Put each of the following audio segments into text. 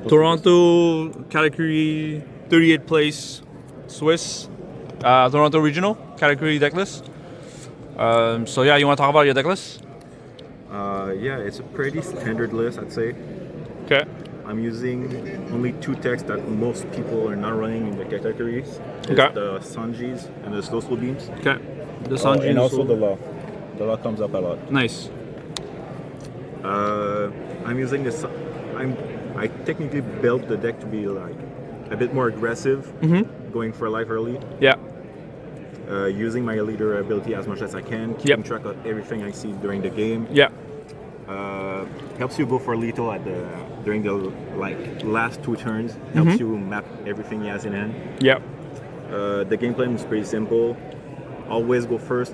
Toronto, Katakuri, 38th place, Swiss, Toronto Regional, Katakuri Decklist. So yeah, you want to talk about your decklist? Yeah, it's a pretty standard list, I'd say. Okay. I'm using only two decks that most people are not running in the categories. Okay. The Sanjis and the slow beams. Okay. The Sanji and also the Law. The Law comes up a lot. Nice. I'm using this. I technically built the deck to be like a bit more aggressive, going for life early. Yeah. Using my leader ability as much as I can, keeping track of everything I see during the game. Yeah. Helps you go for lethal during the last two turns. Helps you map everything he has in hand. Yeah. The game plan is pretty simple. Always go first,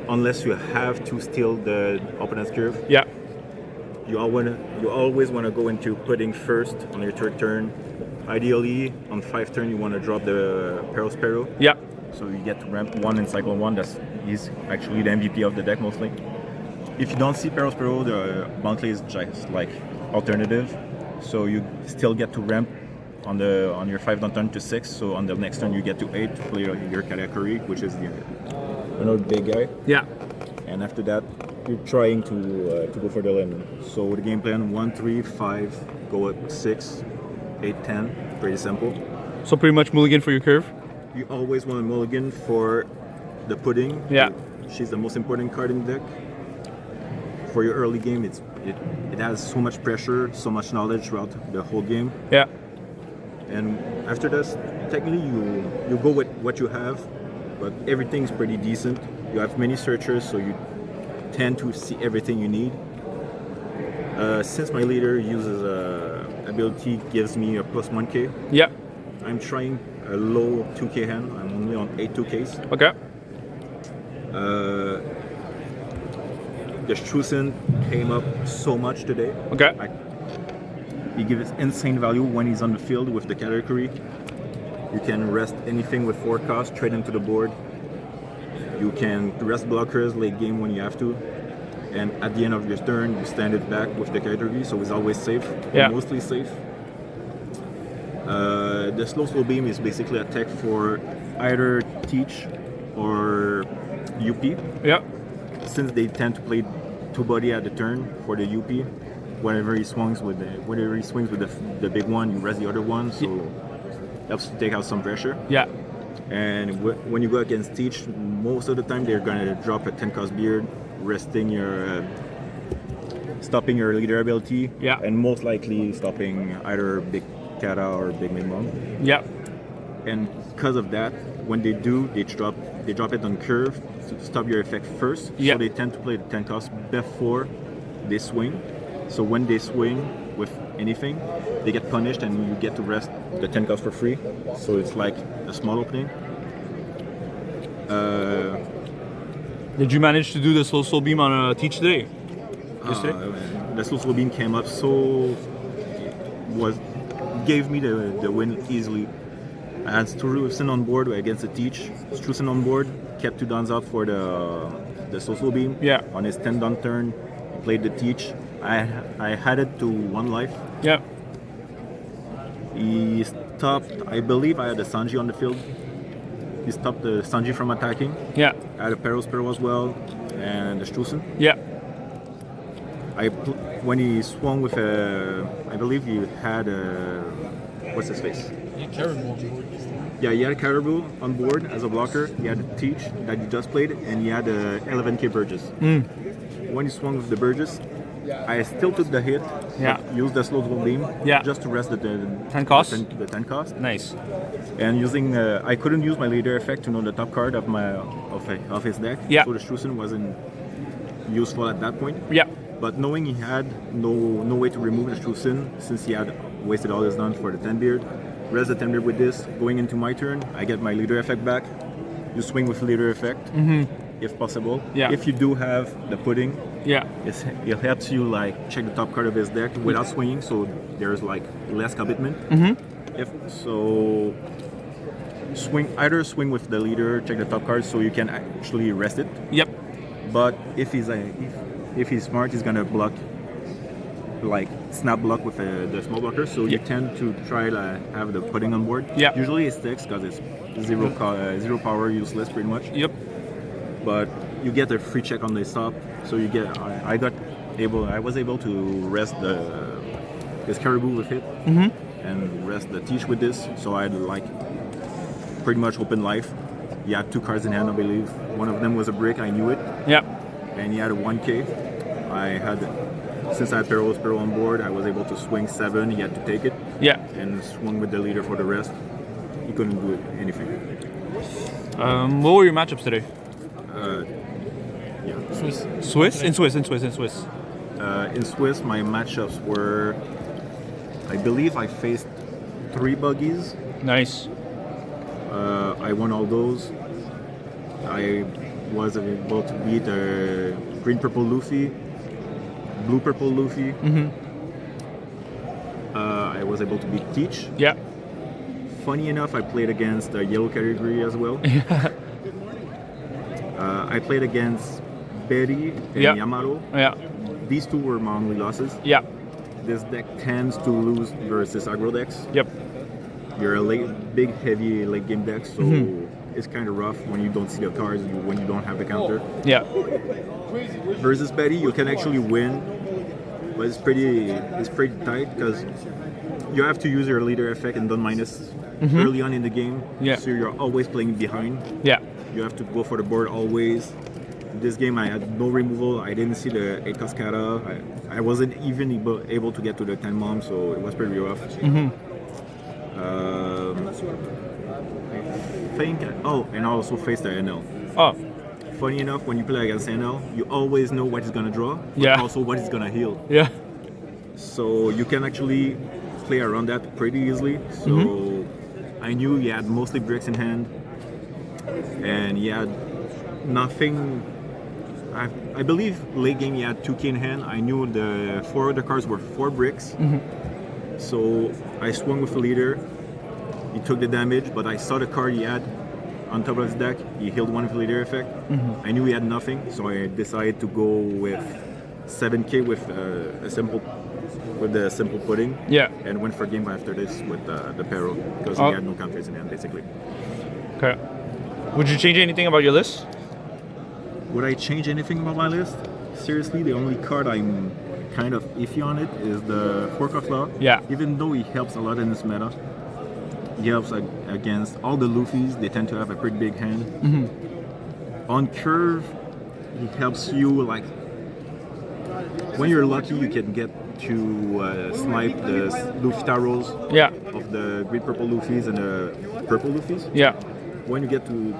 unless you have to steal the opponent's curve. Yeah. You always want to go into putting first on your third turn. Ideally, on 5th turn, you want to drop the Peril Sparrow. Yeah. So you get to ramp 1 in cycle 1. He's actually the MVP of the deck mostly. If you don't see Peril Sparrow, the Bunkley is just like alternative. So you still get to ramp on your 5th on turn to 6. So on the next turn you get to 8 to play your Katakuri, which is another big guy. Yeah. And after that, you're trying to go for the lemon. So the game plan: 1, 3, 5, go up 6, 8, 10. Pretty simple. So pretty much mulligan for your curve. You always want a mulligan for the pudding. Yeah. She's the most important card in the deck. For your early game, it has so much pressure, so much knowledge throughout the whole game. Yeah. And after this, technically you go with what you have, but everything's pretty decent. You have many searchers, so you tend to see everything you need. Since my leader uses ability gives me a plus 1k. Yeah. I'm trying a low 2k hand. I'm only on 8 2ks. Okay. The Strusen came up so much today. Okay. He gives insane value when he's on the field with the Katakuri. You can rest anything with 4 costs, trade into the board. You can rest blockers late game when you have to. And at the end of your turn, you stand it back with the Katakuri, so it's always safe. Yeah. Mostly safe. The slow beam is basically a tech for either Teach or UP. Yeah. Since they tend to play 2 body at the turn for the UP, whenever he swings with the big one, you rest the other one, so helps to take out some pressure. Yeah. And when you go against Teach, most of the time they're gonna drop a 10 cost beard, resting stopping your leader ability, and most likely stopping either big Kata or big Ming. Yeah. And because of that, when they do, they drop it on curve to stop your effect first. Yeah. So they tend to play the 10 cost before they swing. So when they swing with anything, they get punished and you get to rest the 10 cost for free. So it's like a small opening. Did you manage to do the slow beam on a Teach today? Yesterday? The slow beam came up gave me the win easily. I had Strusen on board against the Teach. Strusen on board, kept 2 downs out for the slow beam. Yeah. On his 10 down turn, he played the Teach. I had it to 1 life. Yeah. He stopped, I believe I had a Sanji on the field. He stopped the Sanji from attacking. Yeah. I had a Peril Sparrow as well, and the Strusen. Yeah. When he swung with I believe he had what's his face? Yeah, he had a Caribou on board as a blocker. He had a Teach that he just played, and he had a 11k Burgess. When he swung with the Burgess, I still took the hit. Yeah. Used the slow beam. Yeah. Just to rest the 10 cost. The 10 cost. Nice. And using I couldn't use my leader effect to know the top card of his deck. Yeah. So the Strusen wasn't useful at that point. Yeah. But knowing he had no way to remove the Strusen, since he had wasted all his downs for the 10 beard, rest the 10 beard with this. Going into my turn, I get my leader effect back. You swing with leader effect, if possible. Yeah. If you do have the pudding, Yeah. it helps you like check the top card of his deck without swinging, so there's like less commitment. If so, swing with the leader, check the top card, so you can actually rest it. Yep. But if he's smart, he's gonna block, like snap block with the small blocker. So you tend to try to have the pudding on board. Yeah. Usually it sticks because it's zero power, useless pretty much. Yep. But you get a free check on the stop. So you get I was able to rest this caribou with it and rest the teach with this. So I had like pretty much open life. He had 2 cards in hand, I believe. One of them was a brick. I knew it. Yeah. And he had a 1K. Since I had Pero on board, I was able to swing 7. He had to take it. Yeah. And swung with the leader for the rest. He couldn't do anything. What were your matchups today? Yeah. Swiss? In Swiss. In Swiss, my matchups were, I believe I faced 3 buggies. Nice. I won all those. I was able to beat green-purple Luffy, blue-purple Luffy. I was able to beat Teach. Yeah. Funny enough, I played against yellow category as well. I played against Betty and Yamato. Yeah. These 2 were my only losses. Yeah. This deck tends to lose versus aggro decks. Yep. You're a big, heavy late game deck, so it's kind of rough when you don't see the cards, when you don't have the counter. Yeah. Versus Betty, you can actually win, but it's pretty tight because you have to use your leader effect and don't minus early on in the game. Yeah. So you're always playing behind. Yeah. You have to go for the board always. This game I had no removal. I didn't see the 8 Cascada. I wasn't even able to get to the 10 Mom, so it was pretty rough. I think. Oh, and I also faced the NL. Oh. Funny enough, when you play against NL, you always know what he's gonna draw, but also what he's gonna heal. Yeah. So you can actually play around that pretty easily. So I knew he had mostly bricks in hand, and he had nothing. I believe late game he had 2K in hand. I knew the 4 other cards were 4 bricks. So I swung with the leader. He took the damage, but I saw the card he had on top of his deck. He healed 1 with the leader effect. I knew he had nothing, so I decided to go with 7K with the simple pudding. Yeah. And went for game after this with the Pero because he had no counters in hand basically. Okay. Would you change anything about your list? Would I change anything about my list? Seriously, the only card I'm kind of iffy on it is the Trafalgar. Yeah. Even though he helps a lot in this meta, he helps against all the Luffys. They tend to have a pretty big hand. On curve, he helps you like when you're lucky, you can get to snipe the Luffy Taros of the green purple Luffys and the purple Luffys. Yeah. When you get to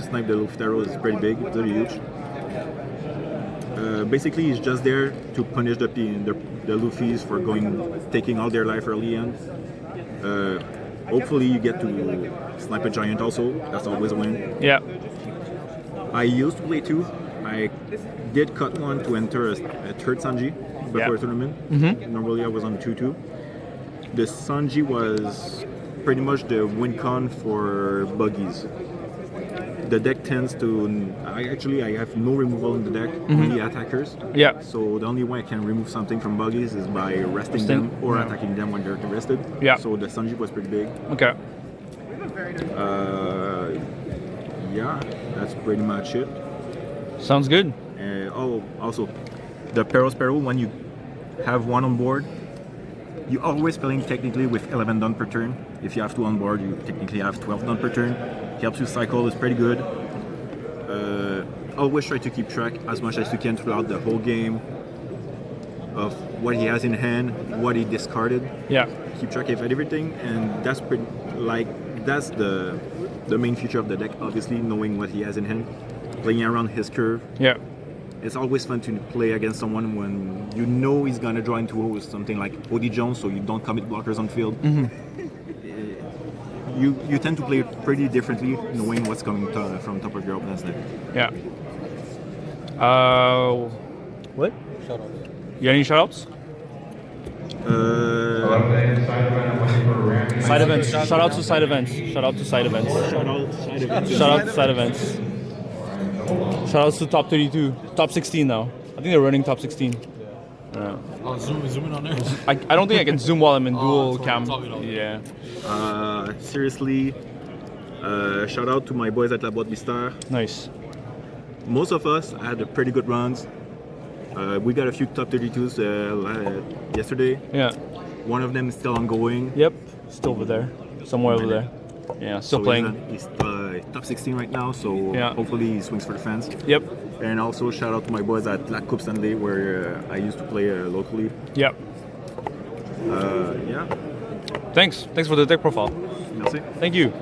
snipe the Luffy Taros, it's pretty big, it's very huge. Basically, he's just there to punish the Luffys for taking all their life early on. Hopefully, you get to snipe a giant also. That's always a win. Yeah. I used to play 2. I did cut 1 to enter a 3rd Sanji before a tournament. Normally, I was on 2-2. The Sanji was pretty much the win con for buggies. The deck tends to. I have no removal in the deck, only attackers. Yeah. So the only way I can remove something from buggies is by resting them or attacking them when they're rested. Yeah. So the Sanji was pretty big. Okay. Yeah, that's pretty much it. Sounds good. Also, the Pero, when you have 1 on board, you always playing technically with 11 done per turn. If you have 2 on board, you technically have 12 done per turn. Helps you cycle, it's pretty good. Always try to keep track as much as you can throughout the whole game of what he has in hand, what he discarded. Yeah. Keep track of everything, and that's the main feature of the deck. Obviously, knowing what he has in hand, playing around his curve. Yeah. It's always fun to play against someone when you know he's gonna draw into with something like Odie Jones, so you don't commit blockers on field. You tend to play pretty differently, knowing what's coming from top of your opponent's deck. Yeah. What? Shoutouts. You got any shoutouts? Side events. Shout out to side events. Shout out to side events. Shout out side events. Shout out to side events. Shout outs to top 32, top 16 now. I think they're running top 16. Yeah. Oh, zoom in on there. I don't think I can zoom while I'm in dual sorry, cam. sorry, no. Yeah. Seriously, shout out to my boys at La Boîte Mystère. Nice. Most of us had a pretty good runs. We got a few top 32s yesterday. Yeah. One of them is still ongoing. Yep. Still over there. Somewhere over there. Yeah. Still playing. He's top 16 right now, so Yeah. hopefully he swings for the fence. Yep. And also shout out to my boys at La Coupe Stanley, where I used to play locally. Yep. Yeah. Thanks. Thanks for the deck profile. Merci. Thank you.